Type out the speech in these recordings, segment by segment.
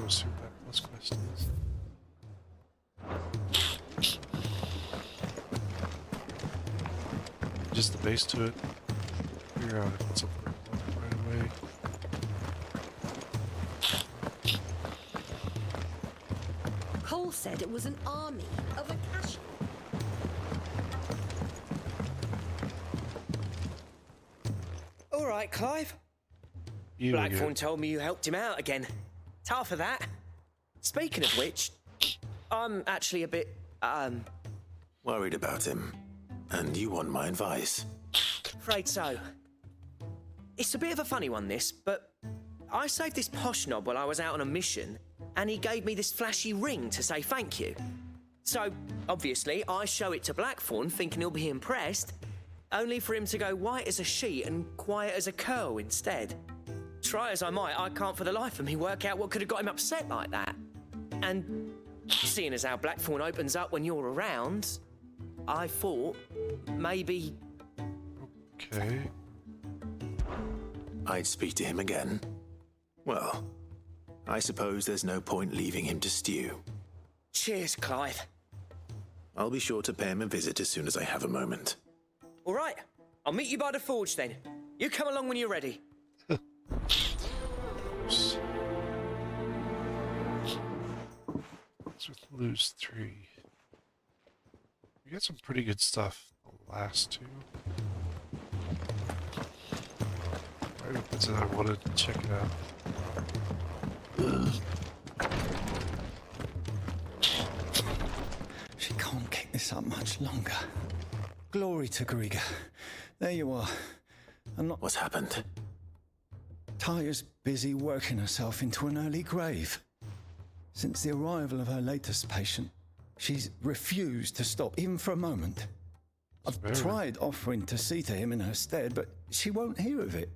go see what that plus quest is. Just the base to it. Figure out if it's up right away. Cole said it was an army of a cash. All right, Clive. You Blackthorn again. told me you helped him out again. Tough for that. Speaking of which, I'm actually a bit, Worried about him. And you want my advice? afraid so. It's a bit of a funny one, this, but I saved this posh knob while I was out on a mission, and he gave me this flashy ring to say thank you. So, obviously, I show it to Blackthorn, thinking he'll be impressed, only for him to go white as a sheet and quiet as a curl instead. Try as I might, I can't for the life of me work out what could have got him upset like that. And seeing as how Blackthorn opens up when you're around, I thought maybe... Okay. I'd speak to him again. Well, I suppose there's no point leaving him to stew. Cheers, Clive. I'll be sure to pay him a visit as soon as I have a moment. All right, I'll meet you by the forge then. You come along when you're ready. Let's with lose 3. We got some pretty good stuff the last 2. Right up until I wanted to check it out. She can't keep this up much longer. Glory to Griga. There you are. I'm not... What's happened? Taya's busy working herself into an early grave. Since the arrival of her latest patient, she's refused to stop, even for a moment. I've tried offering to see to him in her stead, but she won't hear of it.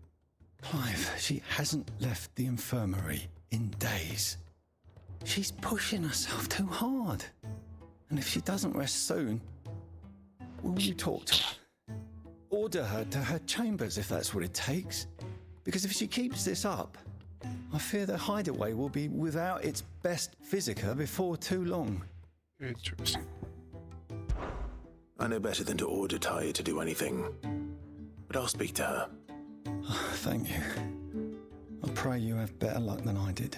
Clive, she hasn't left the infirmary in days. She's pushing herself too hard. And if she doesn't rest soon, will you talk to her? Order her to her chambers if that's what it takes. Because if she keeps this up, I fear the hideaway will be without its best physica before too long. Interesting. I know better than to order Taya to do anything. But I'll speak to her. Oh, thank you. I pray you have better luck than I did.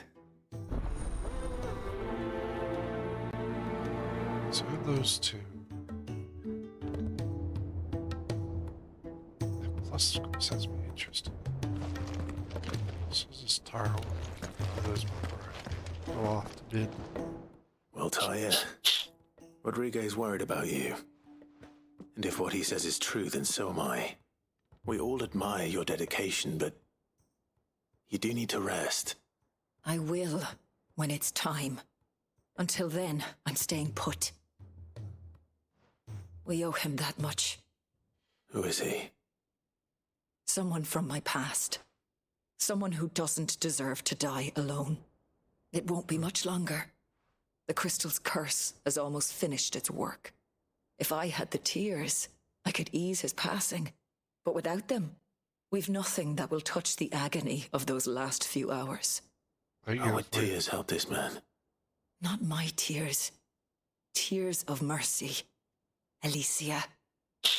So those 2. And plus sounds me interesting. So is this Taro. Those before I go off to bid. Well, Taya, Rodriguez worried about you. And if what he says is true, then so am I. We all admire your dedication, but you do need to rest. I will, when it's time. Until then, I'm staying put. We owe him that much. Who is he? Someone from my past. Someone who doesn't deserve to die alone. It won't be much longer. The crystal's curse has almost finished its work. If I had the tears, I could ease his passing. But without them, we've nothing that will touch the agony of those last few hours. How would tears help this man? Not my tears. Tears of mercy. Alicia,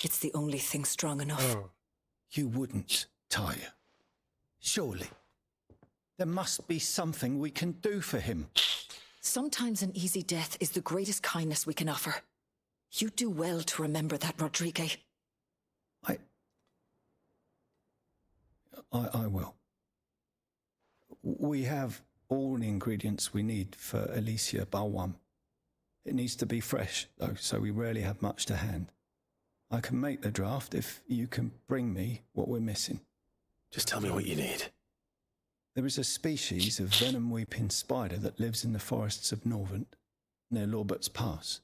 it's the only thing strong enough. Oh, You wouldn't, Taya. Surely. There must be something we can do for him. Sometimes an easy death is the greatest kindness we can offer. You do well to remember that, Rodrigue. I will. We have all the ingredients we need for Alicia Balwam. It needs to be fresh, though, so we rarely have much to hand. I can make the draft if you can bring me what we're missing. Just tell me what you need. There is a species of venom-weeping spider that lives in the forests of Norvent, near Lorbert's Pass.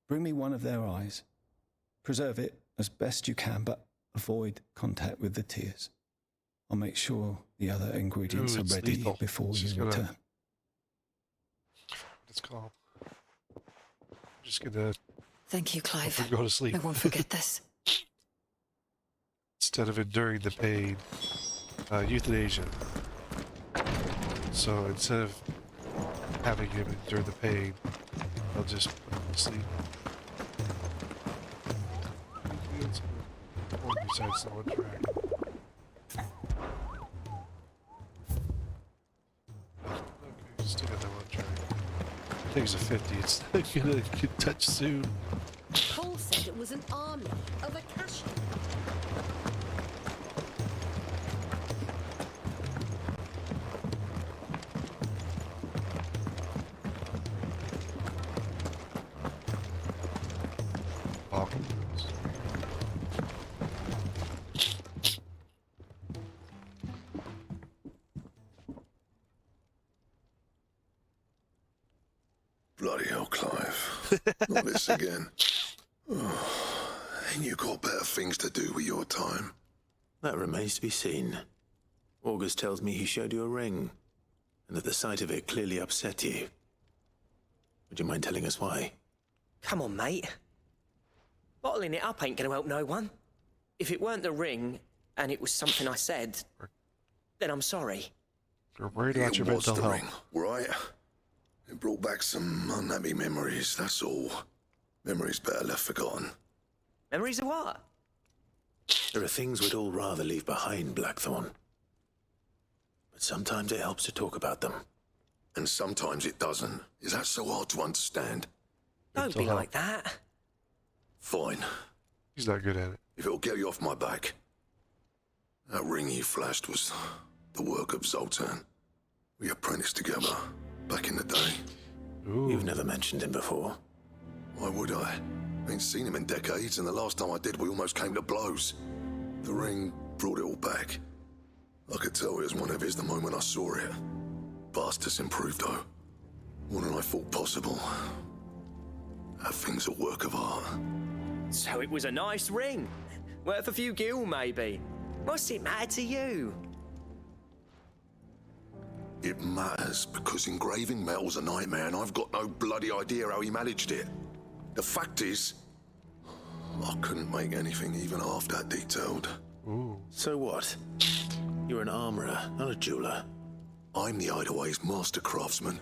Bring me one of their eyes. Preserve it as best you can, but avoid contact with the tears. I'll make sure the other ingredients are it's ready lethal. before She's you gonna- return. it's called. I'm just gonna Thank you, Clive. go to sleep. I won't forget this. Instead of enduring the pain, euthanasia. So instead of having him endure the pain. I'll just put him to sleep. Or besides the one track. Okay, still got that one track. I think it's a 50. It's not gonna get touched soon. Cole said it was an army of Akashi. Bloody hell, Clive. Not this again. Oh, ain't you got better things to do with your time? That remains to be seen. August tells me he showed you a ring, and that the sight of it clearly upset you. Would you mind telling us why? Come on, mate. Bottling it up ain't gonna help no one. If it weren't the ring, and it was something I said, then I'm sorry. You're worried about your mental the health. ring, right? It brought back some unhappy memories, that's all. Memories better left forgotten. Memories of what? There are things we'd all rather leave behind, Blackthorn. But sometimes it helps to talk about them. And sometimes it doesn't. Is that so hard to understand? Don't Mental be health. like that. Fine, He's not good at it. if it'll get you off my back. That ring you flashed was the work of Zoltan. We apprenticed together back in the day. Ooh. You've never mentioned him before. Why would I? Ain't seen him in decades, and the last time I did, we almost came to blows. The ring brought it all back. I could tell it was one of his the moment I saw it. Vast has improved, though. More than I thought possible. That thing's a work of art. So it was a nice ring. Worth a few gil, maybe. What's it matter to you? It matters because engraving metal's a nightmare, and I've got no bloody idea how he managed it. The fact is, I couldn't make anything even half that detailed. Ooh. So what? You're an armorer, not a jeweler. I'm the Idaway's master craftsman.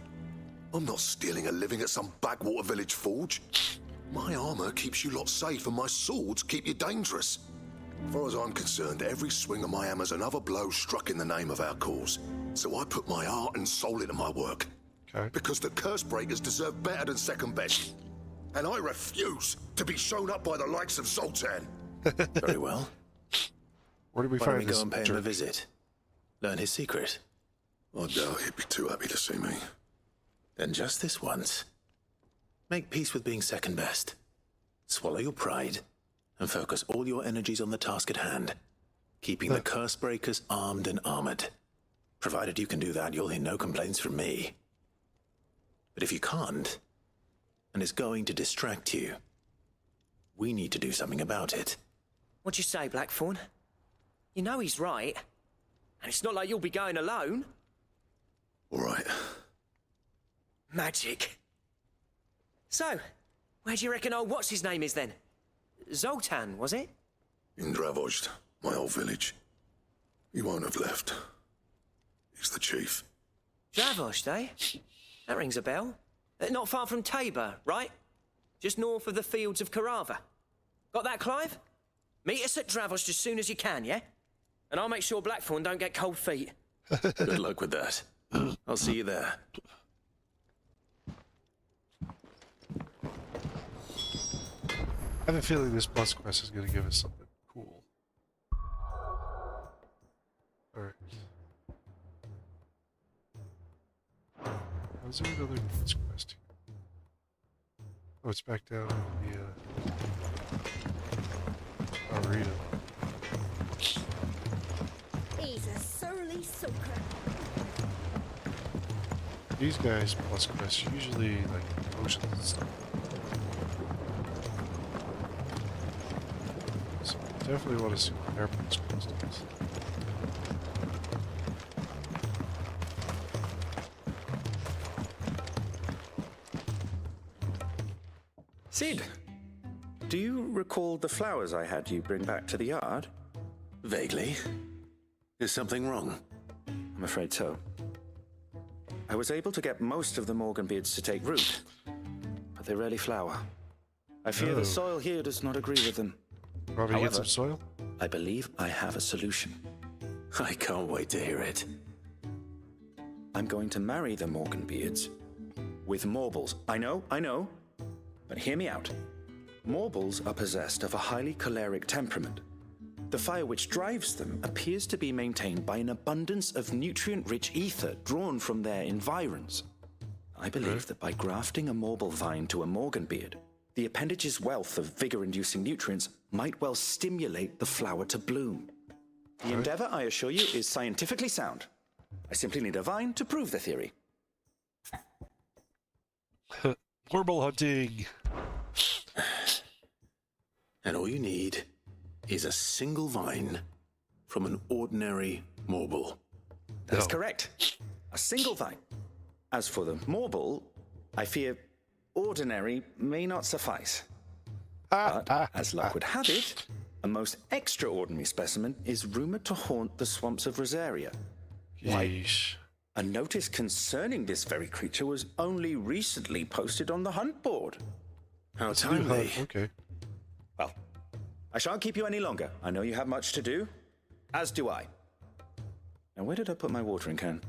I'm not stealing a living at some backwater village forge. My armor keeps you lot safe, and my swords keep you dangerous. As far as I'm concerned, every swing of my hammer's another blow struck in the name of our cause. So I put my heart and soul into my work. Okay. Because the curse breakers deserve better than second best. And I refuse to be shown up by the likes of Zoltan. Very well. Where do we Why don't find we this go and pay him a jerk? visit? Learn his secret. I doubt he'd be too happy to see me. Then just this once. Make peace with being second best. Swallow your pride and focus all your energies on the task at hand. Keeping the curse breakers armed and armored. Provided you can do that, you'll hear no complaints from me. But if you can't, and it's going to distract you, we need to do something about it. What'd you say, Blackthorn? You know he's right. And it's not like you'll be going alone. All right. Magic. So, where do you reckon old what's-his-name is then? Zoltan, was it? In Dravozd, my old village. He won't have left. He's the chief. Dravozd, eh? That rings a bell. Not far from Tabor, right? Just north of the fields of Karava. Got that, Clive? Meet us at Dravozd as soon as you can, yeah? And I'll make sure Blackthorn don't get cold feet. Good luck with that. I'll see you there. I have a feeling this plus quest is going to give us something cool. Alright. Is there another plus quest here? Oh, it's back down in the arena. He's a surly soaker. These guys plus quests usually like potions and stuff. So definitely want to see what their plus quest is. Sid, do you recall the flowers I had you bring back to the yard? Vaguely. Is something wrong? I'm afraid so. I was able to get most of the Morganbeards to take root, but they rarely flower. I fear Oh. the soil here does not agree with them. Probably get However- some soil. I believe I have a solution. I can't wait to hear it. I'm going to marry the Morganbeards with Morbles. I know, but hear me out. Morbles are possessed of a highly choleric temperament. The fire which drives them appears to be maintained by an abundance of nutrient-rich ether drawn from their environs. I believe that by grafting a Morble vine to a Morganbeard, the appendage's wealth of vigor-inducing nutrients might well stimulate the flower to bloom. The endeavor, I assure you, is scientifically sound. I simply need a vine to prove the theory. Horrible hunting. And all you need is a single vine from an ordinary Morble. That is No. correct. A single vine. As for the Morble, I fear ordinary may not suffice. But, as luck would have it, a most extraordinary specimen is rumored to haunt the swamps of Rosaria. Yeesh. A notice concerning this very creature was only recently posted on the hunt board. How New timely. hunt. Okay. Well, I shan't keep you any longer. I know you have much to do, as do I. Now, where did I put my watering can?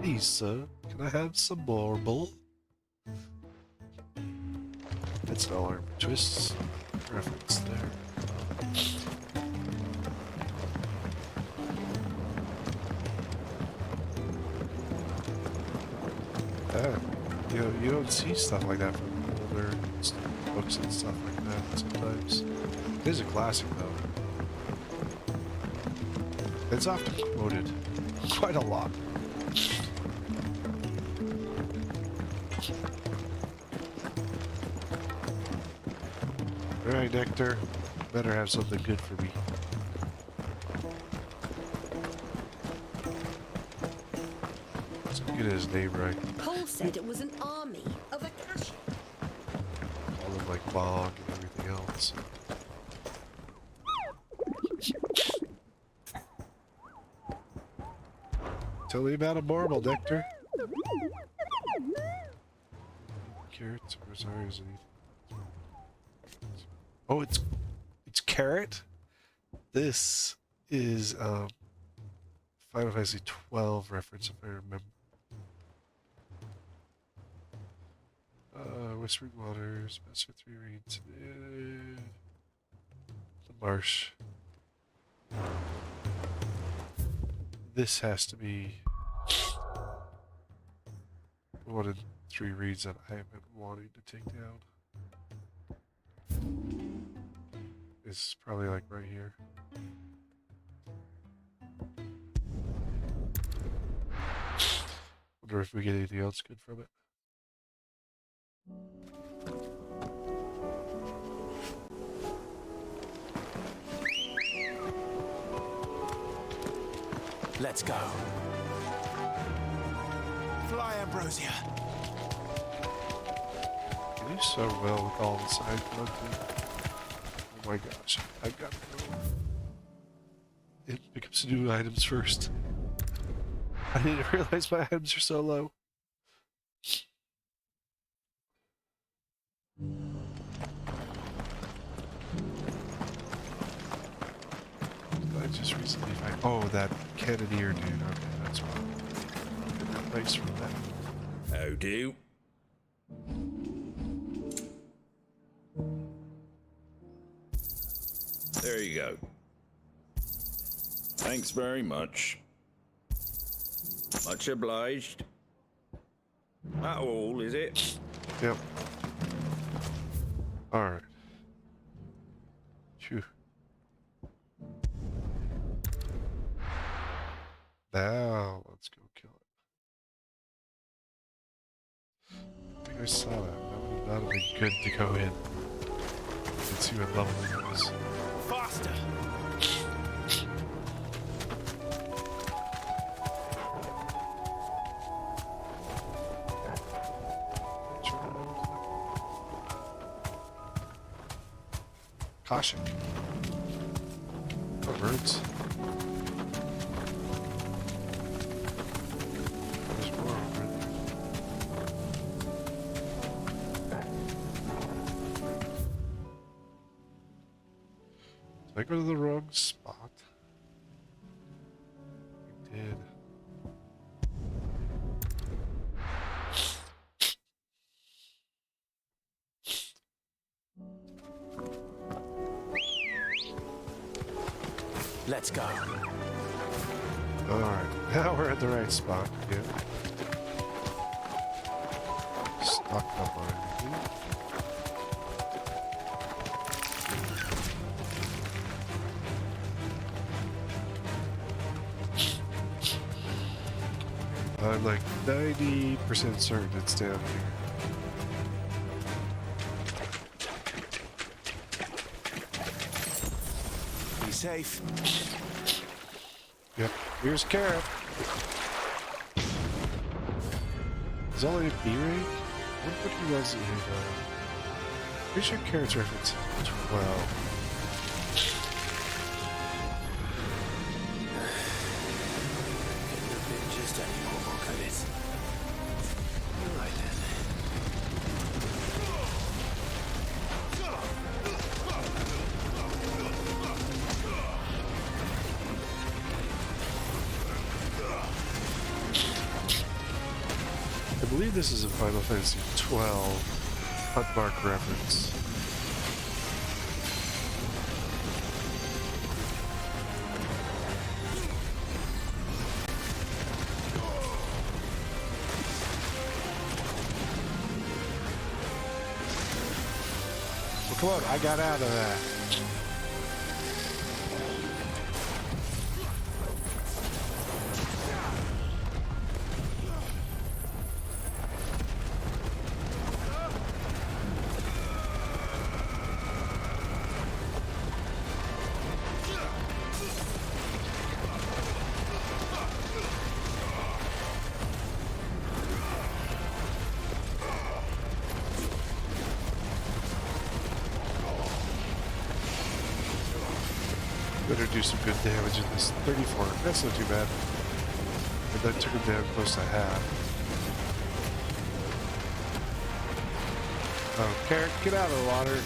Please, sir, can I have some marble? That's no armor twists. Reference there. You don't see stuff like that from older books and stuff like that sometimes. It is a classic though. It's often quoted quite a lot. Alright, Nectar. Better have something good for me. Let's get his name right. Paul said it was an army of Akasha. All of like bog and everything else. Tell me about a marble, Nectar. Carrots, Rosaria's and oh, it's carrot. This is Final Fantasy 12 reference, if I remember. Whispering Waters, Master 3 Reeds, the Marsh. This has to be one of 3 reads that I have been wanting to take down. It's probably like right here. Wonder if we get anything else good from it. Let's go. Fly, Ambrosia. You do so well with all the side content. Oh my gosh, I've got to go. It picks new items first. I didn't realize my items are so low. I just recently found. Oh, that cannoneer dude. Okay, that's why. Get that place from that. How do? There you go. Thanks very much. Much obliged. That all, is it? Yep. Alright. Phew. Now, let's go kill it. I think I saw that. That would not have been good to go in. Let's see what level it was. Faster. Caution. Oh, birds. Did I go to the wrong spot? I did. Let's go. Alright, now we're at the right spot. Yeah. Stocked up on everything. I'm like 90% certain it's down here. Be safe. Yep, here's Carrot. Is all in B rank? What he was in pretty sure Carrot's reference 12. Just any more credits. Right then. I believe this is a Final Fantasy 12 hunt mark reference. Well, come on, I got out of that. Better do some good damage in this 34. That's not too bad. But that took him down close to half. Oh, Carrot, get out of the water.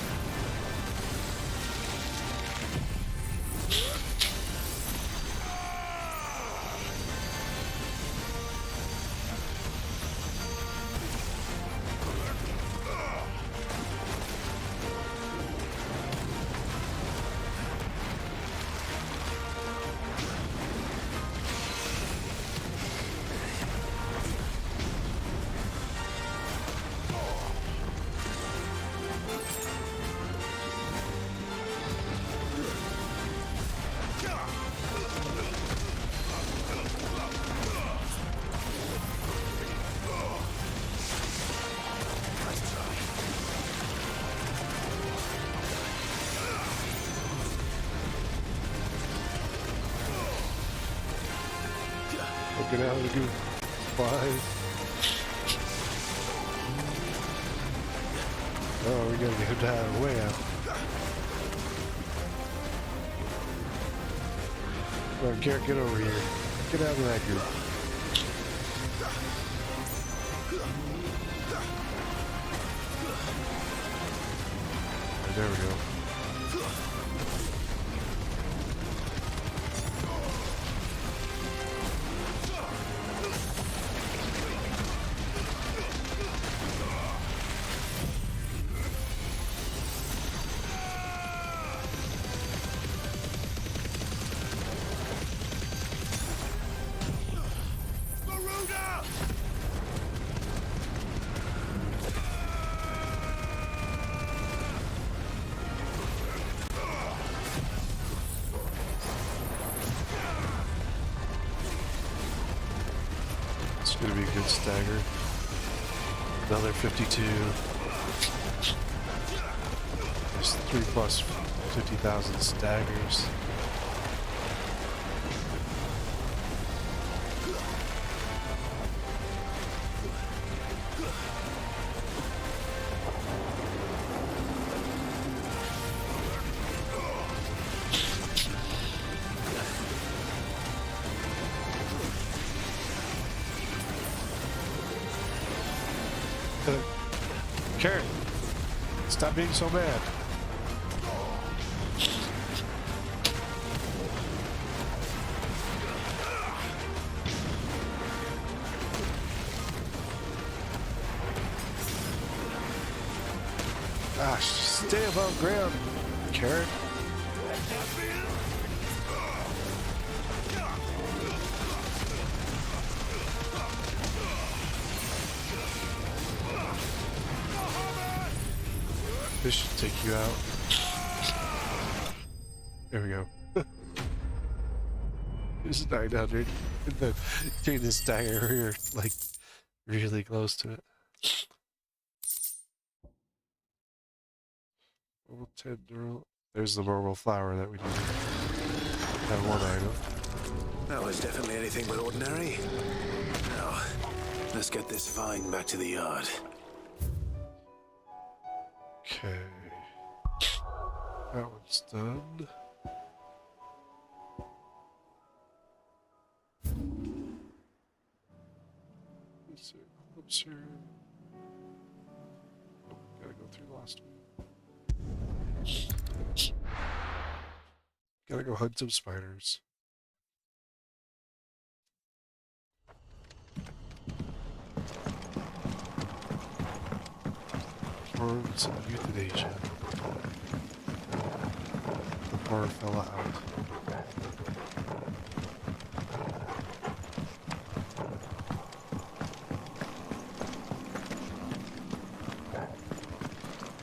Get out of the goo. Bye. Oh, we gotta get out of the way out. Come on, Garrett, get over here. Get out of that group. Right, there we go. It's gonna be a good stagger. Another 52. There's 3 plus 50,000 staggers. Karen, stop being so mad. Stay above ground, carrot. This should take you out. There we go. This is 900. And then doing this dagger here, like, really close to it. Level 10 neural. There's the marble flower that we need. That one item. That was definitely anything but ordinary. Now, let's get this vine back to the yard. Okay. That one's done. Let's see. Oops, here. Oh, gotta go through the last one. Gotta go hunt some spiders. Perform some euthanasia. The poor fella out.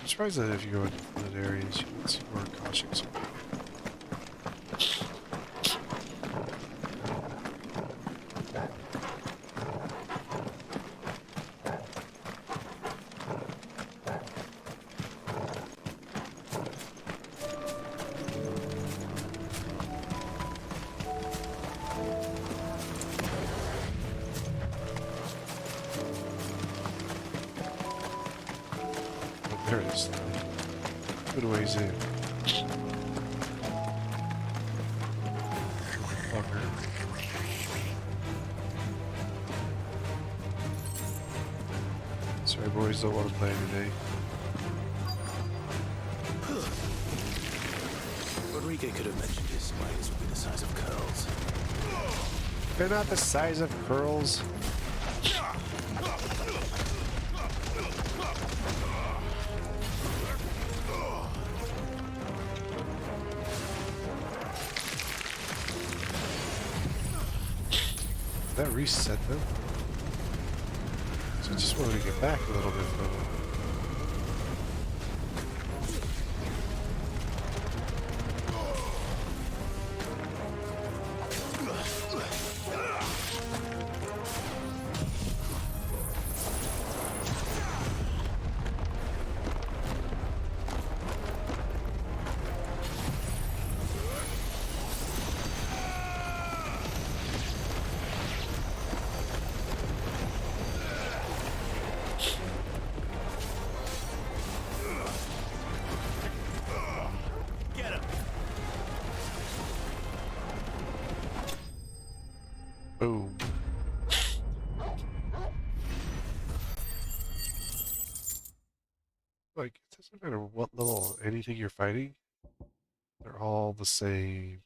I'm surprised that if you go into flooded areas, you can see more cautious. There it is. Good ways in. Fucker. Sorry, boys, don't want to play today. Rodriguez could have mentioned his spines would be the size of curls. They're not the size of curls. That reset them. So I just wanted to get back a little bit though. Boom. Like, it doesn't matter what level, anything you're fighting, they're all the same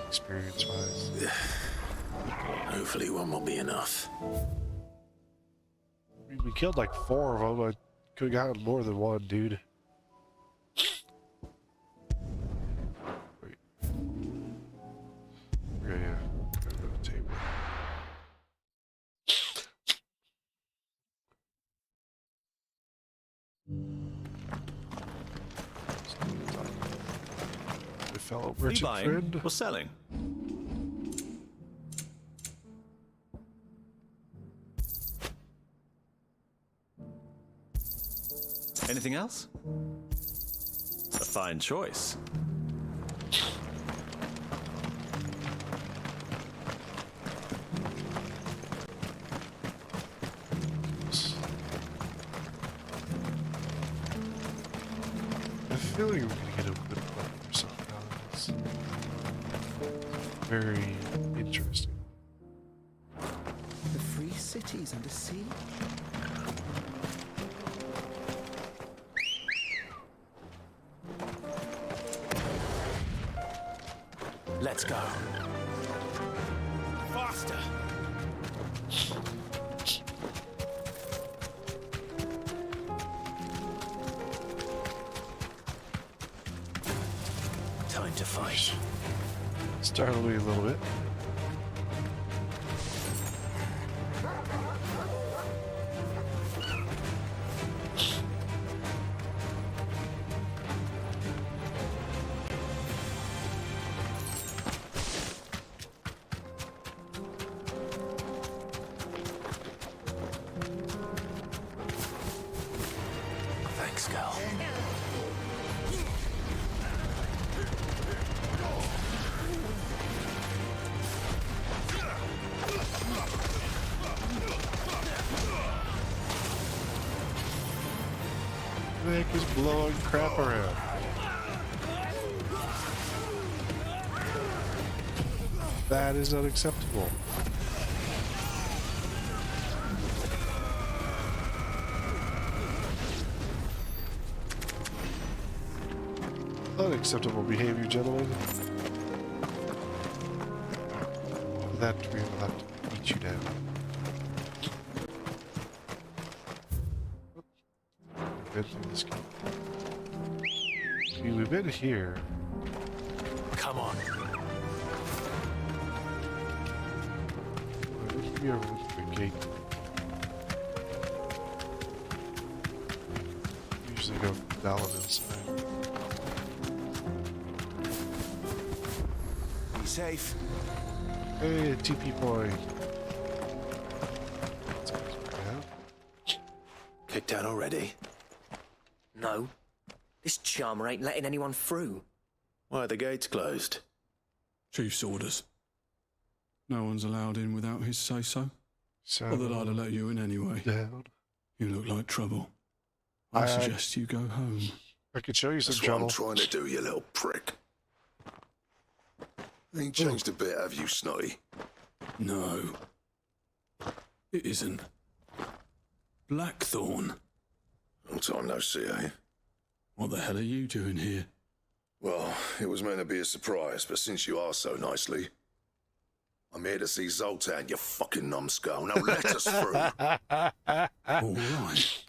experience-wise. Hopefully one will be enough. I mean, we killed like 4 of them. I could have gotten more than one, dude. Wait. Okay, yeah. Gotta go to the table. My fellow merchant friend. Or selling? Anything else? A fine choice. I feel like we're gonna get a good weapon or something out of this. Very interesting. The free cities under siege? Let's go. Faster! time to fight. Startled me a little bit. Thanks, Gal. The heck is blowing crap around? That is unacceptable. Unacceptable behavior, gentlemen. For that we will have to beat you down. Been through this game. See, we've been here. Come on. There should be a gate. Usually go down on the inside. Be safe. Hey, TP point. Kicked out already? No. This charmer ain't letting anyone through. Why are the gates closed? Chief's orders. No one's allowed in without his say-so. So, Or that I'd have let you in anyway. down. You look like trouble. I suggest you go home. I could show you some That's what trouble. I'm trying to do, you little prick. Ain't changed a bit, have you, Snotty? No. It isn't. Blackthorn. Long time no see, eh? What the hell are you doing here? Well, it was meant to be a surprise, but since you are so nicely, I'm here to see Zoltan, you fucking numbskull. Now let us through. All right.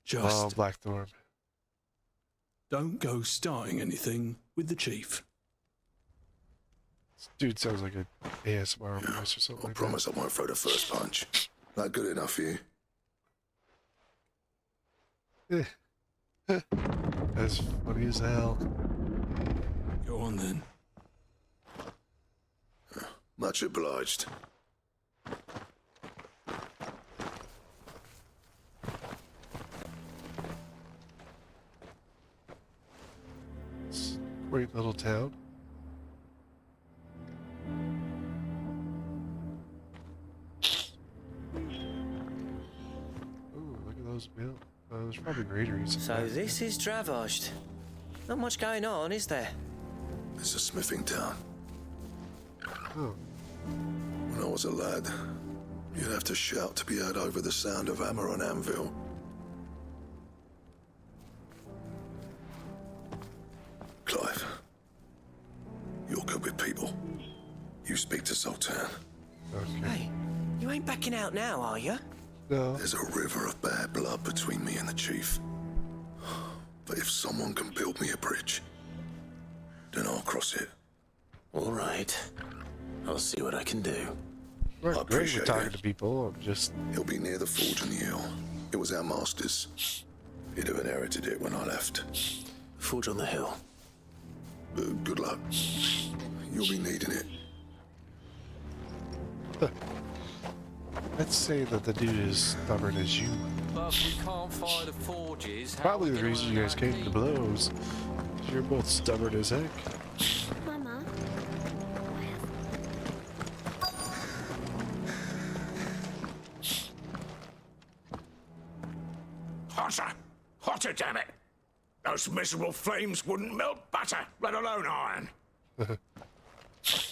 Just Oh, Blackthorn. don't go starting anything with the chief. This dude sounds like an ASMR voice or something I like promise I won't throw the first punch. That good enough for you? that. That's funny as hell. Go on then. Much obliged. It's a great little town. Ooh, look at those built. There's probably granaries. So this is Dravosht. Not much going on, is there? It's a smithing town. Oh, When I was a lad, you'd have to shout to be heard over the sound of hammer on anvil. Clive, you're good with people. You speak to Sultan. okay. Hey, you ain't backing out now, are you? No. There's a river of bad blood between me and the chief. But if someone can build me a bridge, then I'll cross it. All right. I'll see what I can do. We're I great with appreciate talking it. to people. I'm just. He'll be near the forge on the hill. It was our master's. He'd have inherited it when I left. Forge on the hill. Good luck. You'll be needing it. Let's say that the dude is stubborn as you. But we can't fire the forges. How Probably are we the gonna reason you guys learn came to deep? blows. You're both stubborn as heck. Mama. Hotter! Hotter, damn it! Those miserable flames wouldn't melt butter, let alone iron.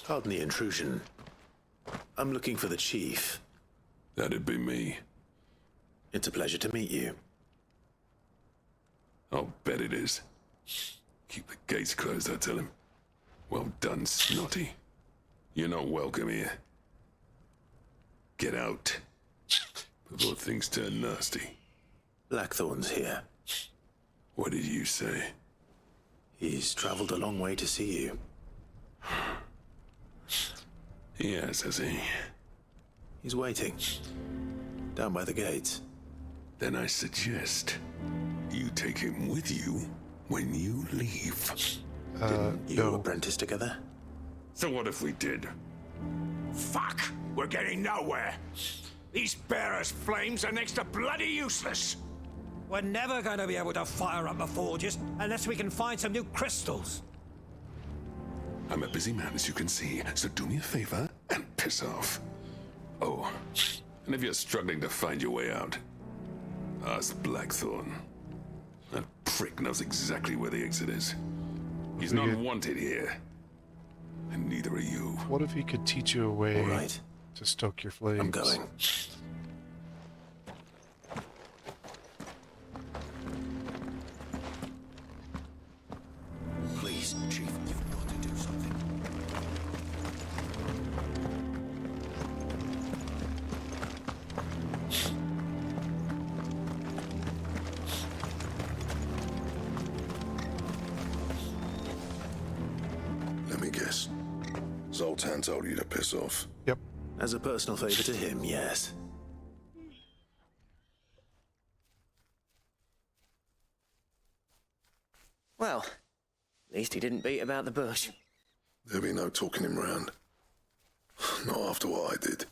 Pardon the intrusion. I'm looking for the chief. That'd be me. It's a pleasure to meet you. I'll bet it is. Keep the gates closed, I tell him. Well done, Snotty. You're not welcome here. Get out. Before things turn nasty. Blackthorn's here. What did you say? He's traveled a long way to see you. Yes, has he? He's waiting. Down by the gates. Then I suggest you take him with you when you leave. Didn't you apprentice together? So what if we did? Fuck! We're getting nowhere. These bearers' flames are next to bloody useless. We're never going to be able to fire up the forges unless we can find some new crystals. I'm a busy man, as you can see, so do me a favor and piss off. Oh, and if you're struggling to find your way out, ask Blackthorn. That prick knows exactly where the exit is. He's not wanted here. And neither are you. What if he could teach you a way All right. to stoke your flames? I'm going. Please, Chief, you've got to do something. Let me guess. Zoltan told you to piss off. Yep. As a personal favor to him, yes. Well, at least he didn't beat about the bush. There'll be no talking him round. Not after what I did.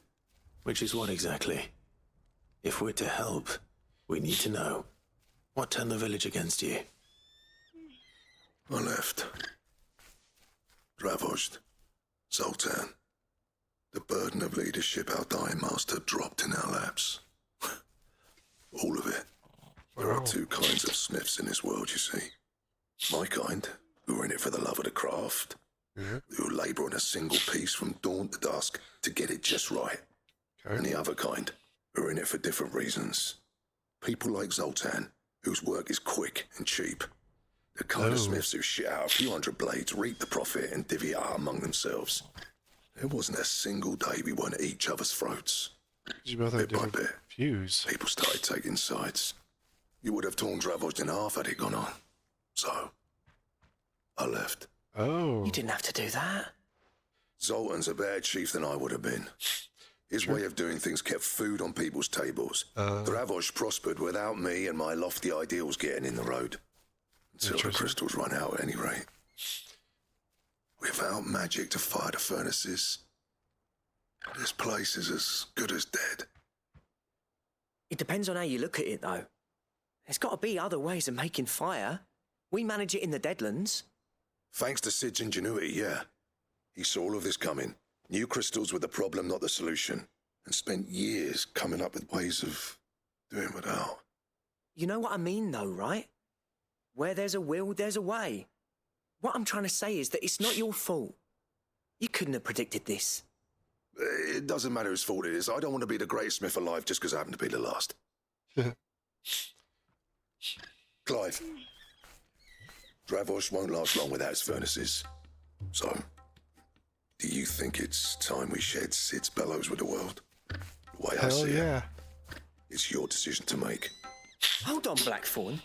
Which is what exactly? If we're to help, we need to know. What turned the village against you? I left. Dravozd. Zoltan. The burden of leadership our dying master dropped in our laps. All of it. There are two kinds of smiths in this world, you see. My kind, who are in it for the love of the craft, who labour on a single piece from dawn to dusk to get it just right. And the other kind, who are in it for different reasons. People like Zoltan, whose work is quick and cheap. The kind of smiths who shit out a few hundred blades, reap the profit, and divvy it out among themselves. There wasn't a single day we weren't at each other's throats. You both had Bit by different bit, views. people started taking sides. You would have torn Dravozd in half had it gone on. So, I left. Oh. You didn't have to do that. Zoltan's a better chief than I would have been. His way of doing things kept food on people's tables. Dravozd prospered without me and my lofty ideals getting in the road. Until the crystals run out at any rate. Without magic to fire the furnaces, this place is as good as dead. It depends on how you look at it, though. There's got to be other ways of making fire. We manage it in the Deadlands. Thanks to Sid's ingenuity, yeah. He saw all of this coming. Knew crystals were the problem, not the solution. And spent years coming up with ways of doing without. You know what I mean, though, right? Where there's a will, there's a way. What I'm trying to say is that it's not your fault. You couldn't have predicted this. It doesn't matter whose fault it is. I don't want to be the greatest smith alive just because I happen to be the last. Clive. Dravozd won't last long without his furnaces. So, do you think it's time we shared Sid's bellows with the world? The way I see it, it's your decision to make. Hold on, Blackthorn.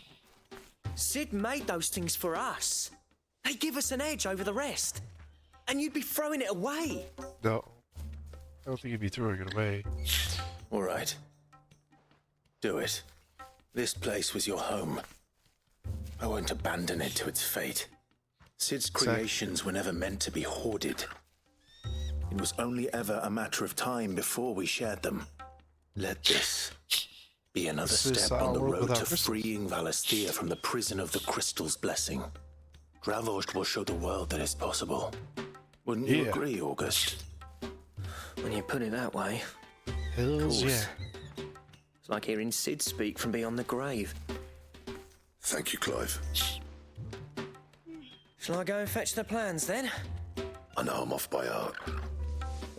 Sid made those things for us. They give us an edge over the rest. And you'd be throwing it away. No. I don't think you'd be throwing it away. All right. Do it. This place was your home. I won't abandon it to its fate. Sid's creations were never meant to be hoarded. It was only ever a matter of time before we shared them. Let this be another step on the road to freeing Valisthea from the prison of the Crystal's blessing. Dravozd will show the world that it's possible. Wouldn't you agree, August? When you put it that way. Hells yeah. It's like hearing Sid speak from beyond the grave. Thank you, Clive. Shall I go and fetch the plans, then? I know I'm off by heart.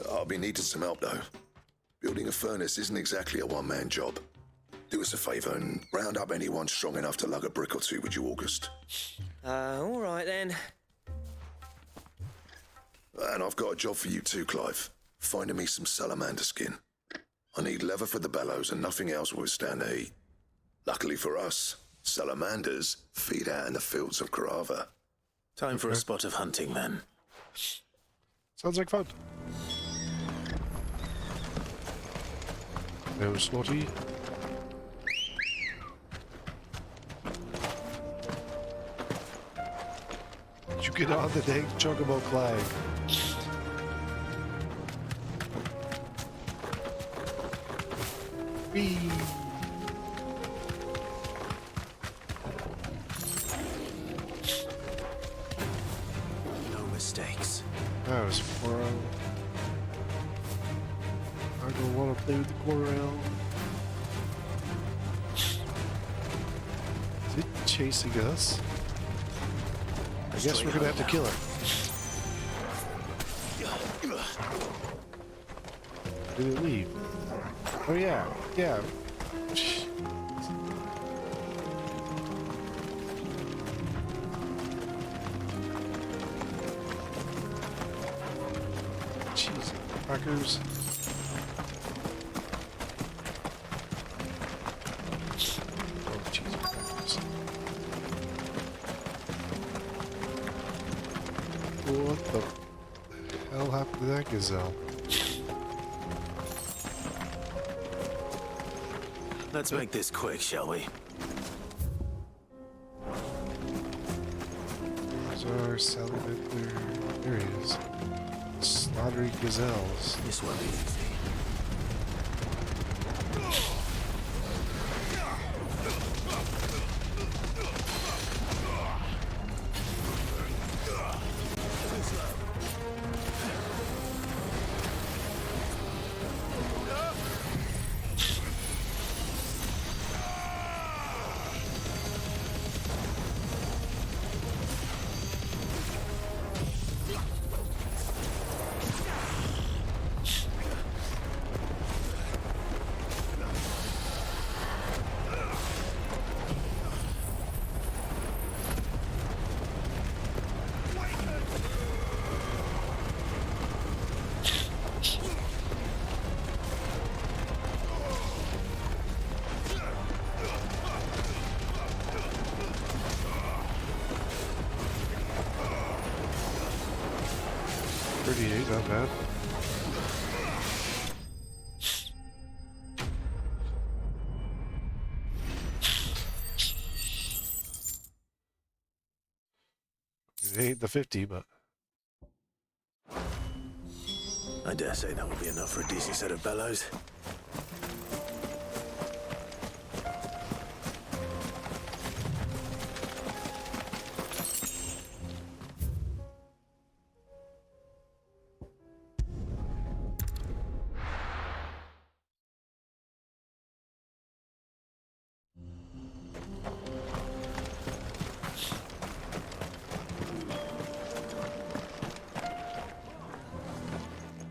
I'll be needing some help, though. Building a furnace isn't exactly a one-man job. Do us a favour and round up anyone strong enough to lug a brick or two, would you, August? All right, then. And I've got a job for you too, Clive. Finding me some salamander skin. I need leather for the bellows and nothing else will withstand the heat. Luckily for us, salamanders feed out in the fields of Karava. Time for a spot of hunting, then. Sounds like fun. No Snotty. Did you get on the dang Chocobo Clag? Whee! No mistakes. That was Quoro. I don't want to play with the Quoro. Is it chasing us? I guess we're gonna have to kill it. Did it leave? Oh yeah, yeah. Jeez, fuckers. Oh, jeez, fuckers. What the hell happened to that gazelle? Let's make this quick, shall we? There's our salamander. There he is. Slaughtering gazelles. This won't be easy. Not bad. It ain't the 50, but I dare say that will be enough for a decent set of bellows.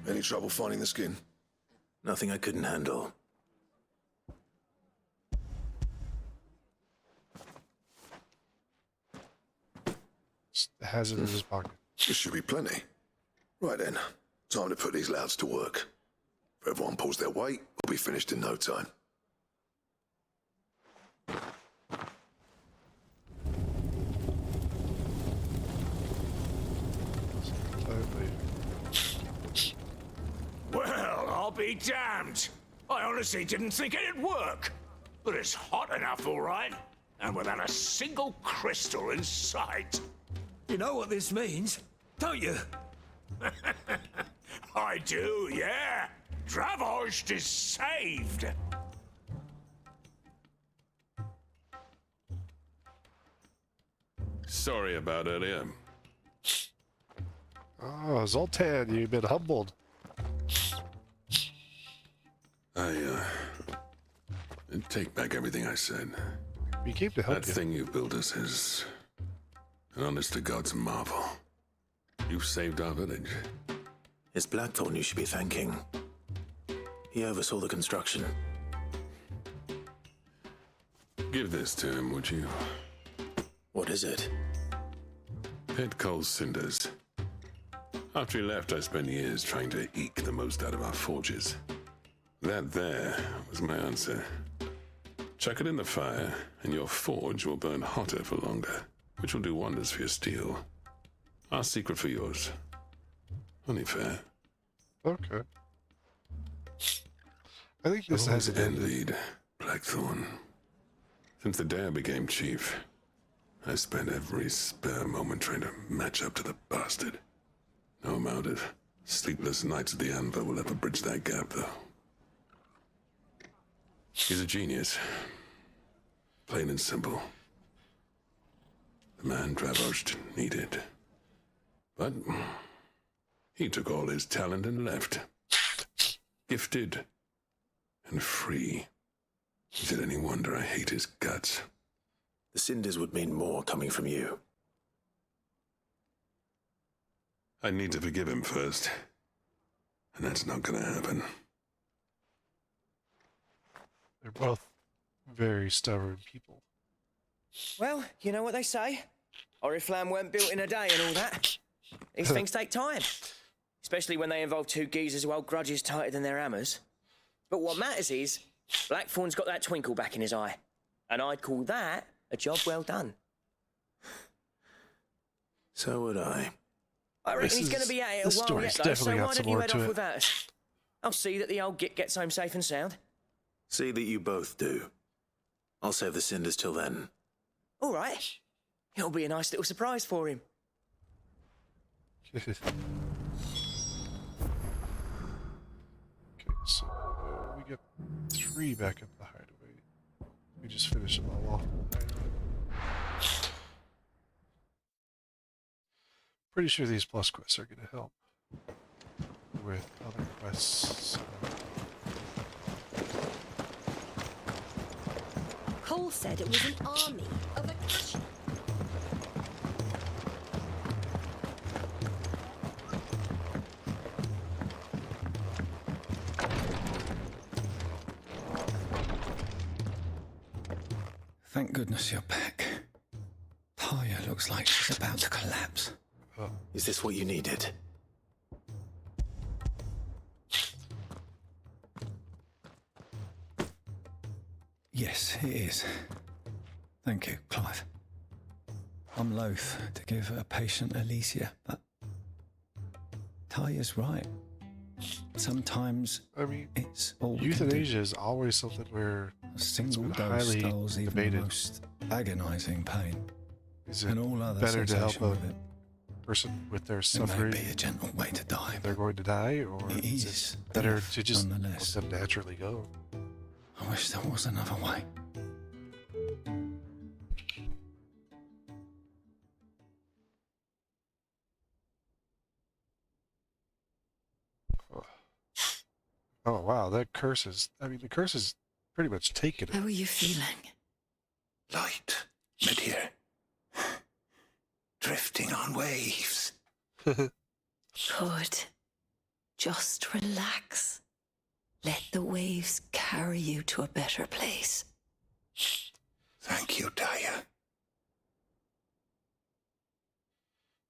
Any trouble finding the skin? Nothing I couldn't handle. just has it in his pocket. This should be plenty. Right then, time to put these louds to work. If everyone pulls their weight, we'll be finished in no time. Well, I'll be damned. I honestly didn't think it'd work. But it's hot enough, all right. And without a single crystal in sight. You know what this means, don't you? I do, yeah. Dravost is saved. Sorry about earlier. Oh, Zoltan, you've been humbled. I take back everything I said. We came to help That you. thing you built us is an honest to God's marvel. You've saved our village. It's Blackthorn you should be thanking. He oversaw the construction. Give this to him, would you? What is it? Pit Cole's cinders. After he left, I spent years trying to eke the most out of our forges. That there was my answer. Chuck it in the fire, and your forge will burn hotter for longer, which will do wonders for your steel. Our secret for yours. Only fair. Okay. I think this I've has always an ended. envied Blackthorn. Since the day I became chief, I spent every spare moment trying to match up to the bastard. No amount of sleepless nights at the Anvil will ever bridge that gap, though. He's a genius. Plain and simple. The man Dravosht needed. But he took all his talent and left. Gifted and free. Is it any wonder I hate his guts? The cinders would mean more coming from you. I need to forgive him first. And that's not gonna happen. They're both very stubborn people. Well, you know what they say. Oriflamme weren't built in a day and all that. These things take time. Especially when they involve two geezers who hold grudges tighter than their hammers. But what matters is, Blackthorn's got that twinkle back in his eye. And I'd call that a job well done. So would I. I reckon he's going to be at it a while yet, though, so why don't you head off without us? I'll see that the old git gets home safe and sound. See that you both do. I'll save the cinders till then. All right. It'll be a nice little surprise for him. Okay, so we got 3 back at the hideaway. We just finished them all off in the hideaway. Pretty sure these plus quests are going to help with other quests. Cole said it was an army of Akashi. Thank goodness you're back. Taya looks like she's about to collapse. Is this what you needed? Yes, it is. Thank you, Clive. I'm loath to give a patient Alicia, but Taya's right. Sometimes I mean, it's all euthanasia is always something where a single been dose highly dulls even the debated. most agonising pain. Is it And all other better to help sensation a with it. person with their It suffering? may be a gentle way to die. They're going to die, or It is is it better death, to just let nonetheless. them naturally go? I wish there was another way. Oh wow, that curse is. I mean, the curse is pretty much taken it. How are you feeling? Light, Medir. Drifting on waves. Good. Just relax. Let the waves carry you to a better place. Thank you, Taya.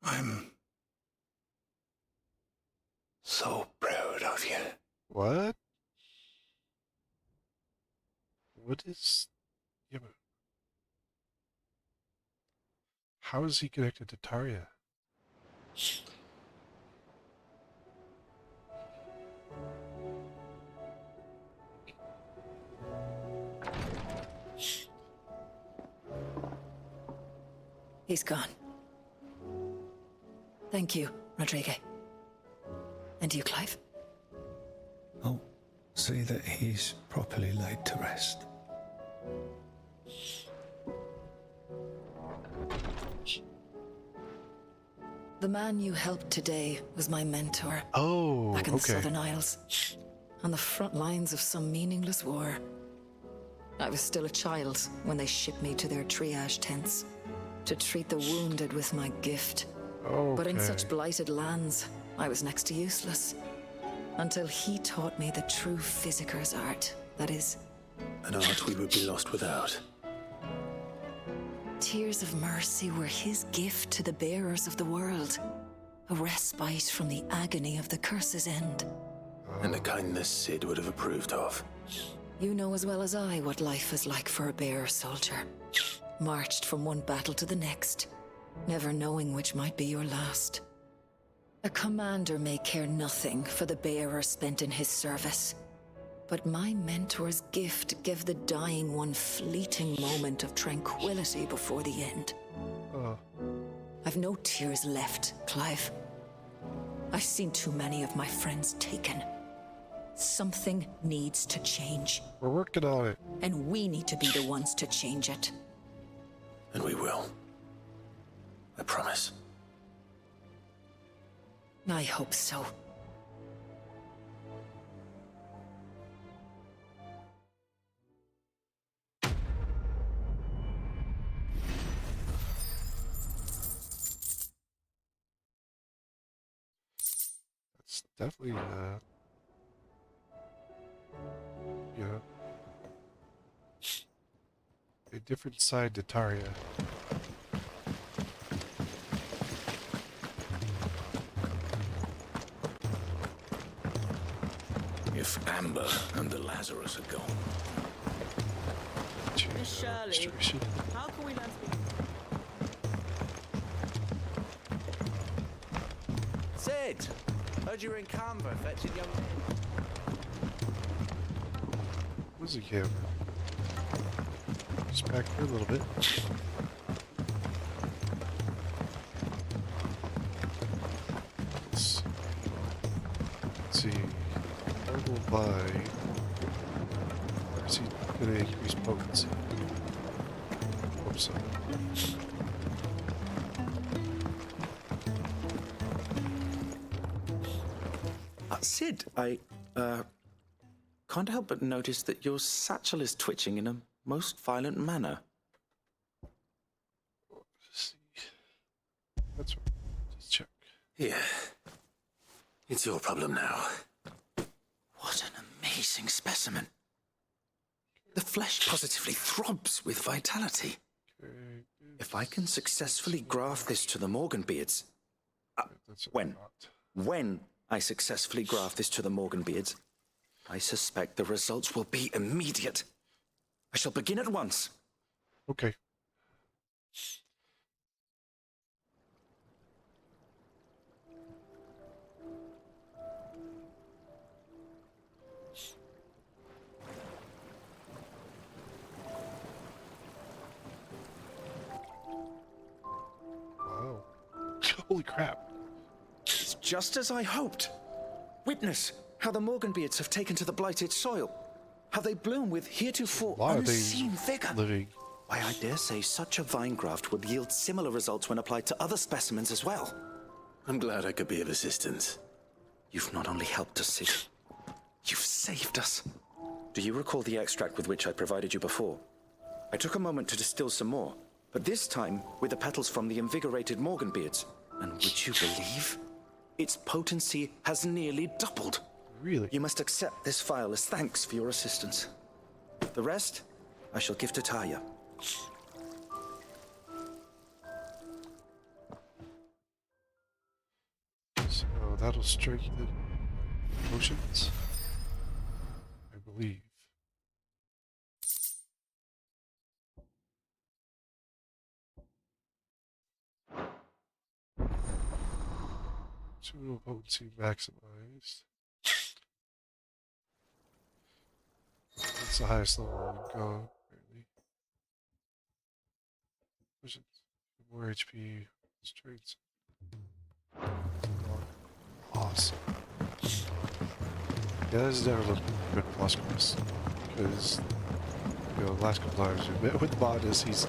I'm so proud of you. What? What is? Yeah, but how is he connected to Tarja? He's gone. Thank you, Rodrigue. And you, Clive? I'll see that he's properly laid to rest. The man you helped today was my mentor. Oh, Back in the okay. Southern Isles. On the front lines of some meaningless war. I was still a child when they shipped me to their triage tents. To treat the wounded with my gift. But in such blighted lands, I was next to useless. Until he taught me the true physicker's art. That is, An art we would be lost without. tears of mercy were his gift to the bearers of the world. A respite from the agony of the curse's end. And a kindness Sid would have approved of. You know as well as I what life is like for a bearer soldier. Marched from one battle to the next. never knowing which might be your last. A commander may care nothing for the bearer spent in his service, but my mentor's gift gave the dying one fleeting moment of tranquility before the end. I've no tears left, Clive. I've seen too many of my friends taken. Something needs to change. We're working on it. And we need to be the ones to change it. And we will. I promise. I hope so. That's definitely, you know, a different side to Tarja. If Amber and the Lazarus are gone. Miss Shirley, how can we learn to... Sid! Heard you were in Canberra fetching young men. Where's the camera? Just back here a little bit. Let's see. Toggle by. Is he going to increase potency? Hope so. Sid, I can't help but notice that your satchel is twitching in a most violent manner. Let's see. That's right. Just check. Yeah. It's your problem now. What an amazing specimen. The flesh positively throbs with vitality. Okay. If I can successfully graft this to the Morganbeards... When I successfully graft this to the Morganbeards, I suspect the results will be immediate. I shall begin at once. Okay. Wow. Holy crap. It's just as I hoped. Witness how the Morganbeards have taken to the blighted soil. How they bloom with heretofore unseen vigor. Living. Why, I dare say such a vine graft would yield similar results when applied to other specimens as well. I'm glad I could be of assistance. You've not only helped us, Sid, you've saved us. Do you recall the extract with which I provided you before? I took a moment to distill some more, but this time with the petals from the invigorated Morganbeards. And would you believe? Its potency has nearly doubled. Really? You must accept this file as thanks for your assistance. The rest, I shall give to Tarja. So that'll strengthen potions, I believe. Tool potency maximized. That's the highest level we can go, apparently. Potions. More HP, strength. Awesome. Yeah, this has never looked good plus quest. Because, you know, the last couple times we met with Modus, he's,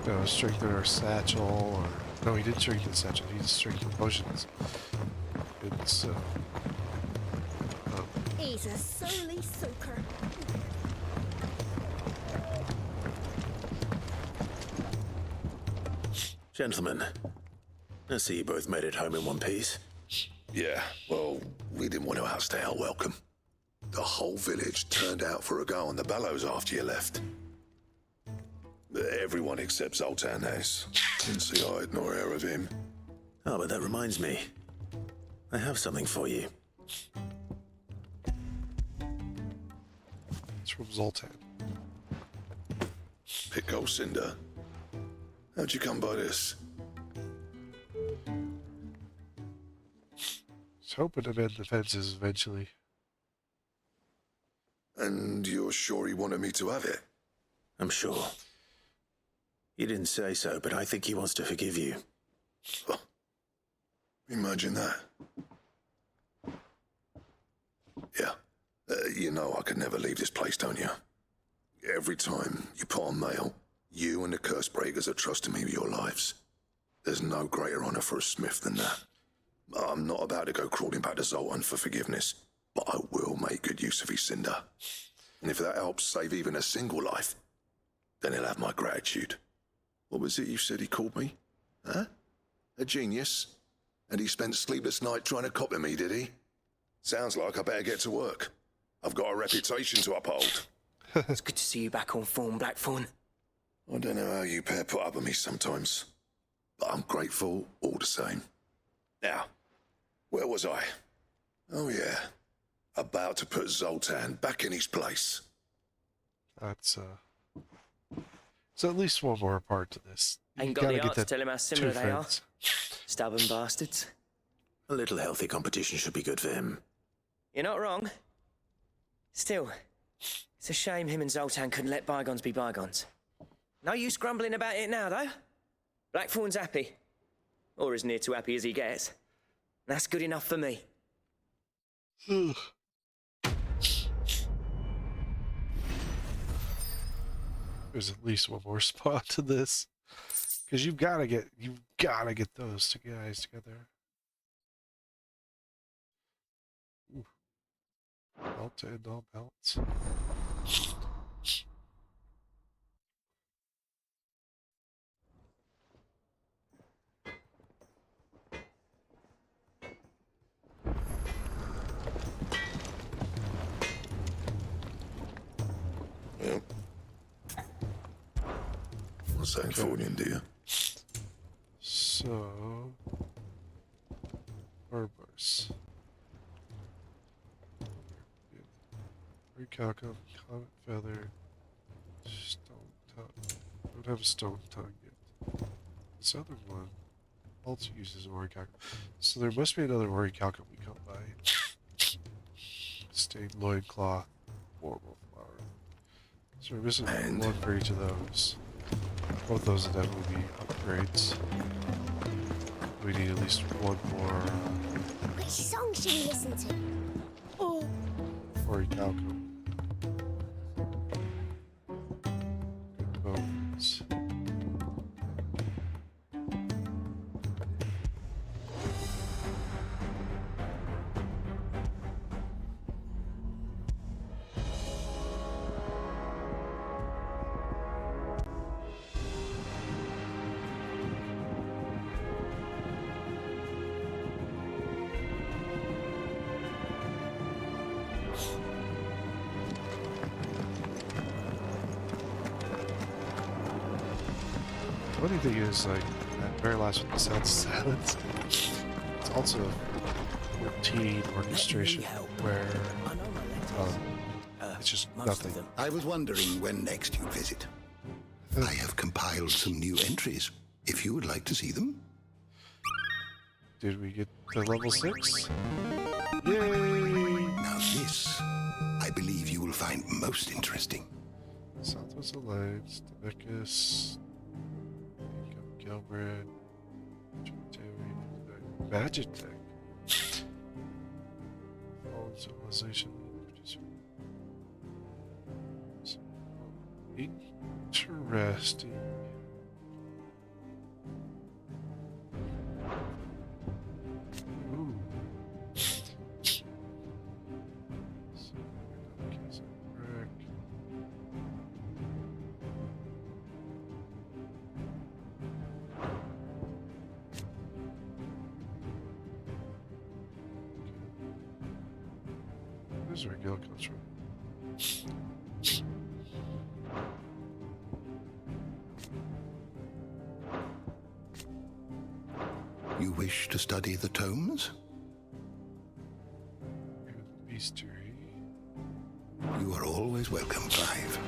you know, strengthened our satchel, or no, he didn't strengthen the satchel, he just strengthened potions. It's, He's a surly soaker. Gentlemen, I see you both made it home in one piece. Yeah, well, we didn't want to outstay our welcome. The whole village turned out for a go on the bellows after you left. Everyone except Zoltan has. Didn't see hide nor hair of him. Oh, but that reminds me. I have something for you. it's from Zoltan. Pick old Cinder. How'd you come by this? hoping to mend the fences eventually. And you're sure he wanted me to have it? I'm sure. You didn't say so, but I think he wants to forgive you. Oh, imagine that. Yeah. You know I could never leave this place, don't you? Every time you put on mail, you and the curse breakers are trusting me with your lives. There's no greater honor for a smith than that. I'm not about to go crawling back to Zoltan for forgiveness, but I will make good use of his cinder. And if that helps save even a single life, then he'll have my gratitude. What was it you said he called me? Huh? A genius? And he spent sleepless night trying to copy me, did he? Sounds like I better get to work. I've got a reputation to uphold. It's good to see you back on form, Blackthorn. I don't know how you pair put up with me sometimes, but I'm grateful all the same. Now, where was I? Oh yeah, about to put Zoltan back in his place. That's so at least one more part to this. Ain't got the heart to tell him how similar they are. friends. Stubborn bastards. A little healthy competition should be good for him. You're not wrong. Still, it's a shame him and Zoltan couldn't let bygones be bygones. No use grumbling about it now, though. Blackthorn's happy. Or as near to happy as he gets. That's good enough for me. There's at least one more spot to this, because you've got to get those two guys together. Ooh. Belt to end all belts. Yep. What's that for you, dear? So, Barbars. Recalcum, Comet Feather, Stone Tongue. I don't have a Stone Tongue yet. This other one also uses Orichalcum. So there must be another Orichalcum we come by. Stained Loincloth, Warble Flower. So we're missing one for each of those. Both those will definitely be upgrades. We need at least one more Which song should we listen to? Oh. Orichalcum. Good bones. Funny thing is, like, that very last one, the sound of silence, it's also a routine orchestration where it's just nothing. I was wondering when next you'd visit. I have compiled some new entries, if you would like to see them. Did we get to level 6? Yay! Now this, I believe you will find most interesting. Southwest Alliance, Demicus, Gilbert, Magitech, Fallen Civilization, interesting. Ooh. Where's where Gil comes from? You wish to study the tomes? Bestiary. You are always welcome, Clive.